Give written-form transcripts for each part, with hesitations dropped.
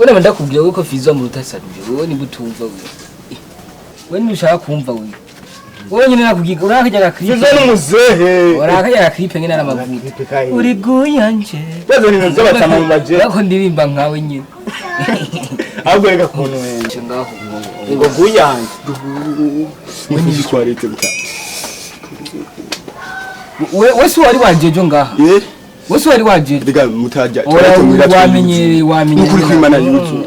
Wena ndakubwira ko Fizo mu rutasabye wowe nibutumva we nushaka kumva we nyine nakubwira urakajya clip Fizo n'umuzehe urakajya clip ngene n'amavuta uri guyanje bazo ni nazo batama mu maje bako ndirimba nkawe nyine ahubwo reka kuntu wenje ngaho ngo guyanje we ni quality buta we wari wajejo ngaha wese wari wajejo biga mutajya wamenyereye ukuri kwimana yuzu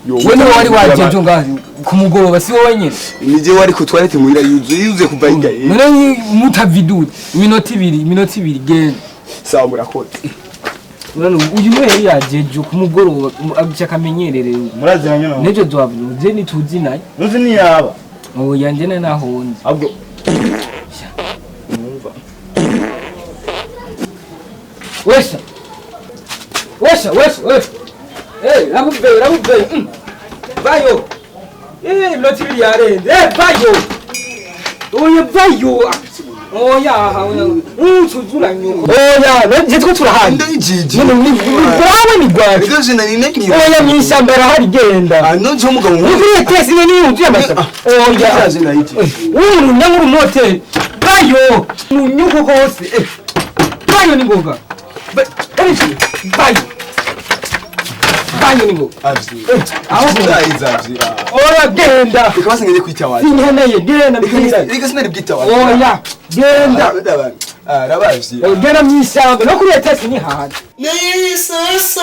we wari wajejo ngaha kumugoroba si wowe nyine nije wari ku toilette muhira yuzuye kuva hirya none mutavidude iminota ibiri genda sawa murakoze none uyu mwe yajejo kumugoroba akamenyerere muraziranye no nejo dwavuze ni tuzi naye nuzi ni yaba yanje naho nzi ahubwo Wesha. Hey, ramubve. Bayo. Iminota ibiri yarenze. Bayo. Oya bayo. Oya, ucuzura nyoko. Oya, nje turahandi. ndijiji Bawe ni gwaje. bigaje nari nekiri Oya mwishambara hari genda. nonje umugabo Uvuye tesi ni utuye amasa. Oya. bigaje nayiti Uru nyanguru mote. Bayo. Munyuko hose. Bayo ni ngoga. Bayo ni ngoga. aho kuzayizaje Oya genda. bikabase ngene kwita waje Sinkeneye genda bikira. biga sinari bwita waje Oya genda. rabavye Genda mwishamba no kuri tesi ni hahandi. Ni sasa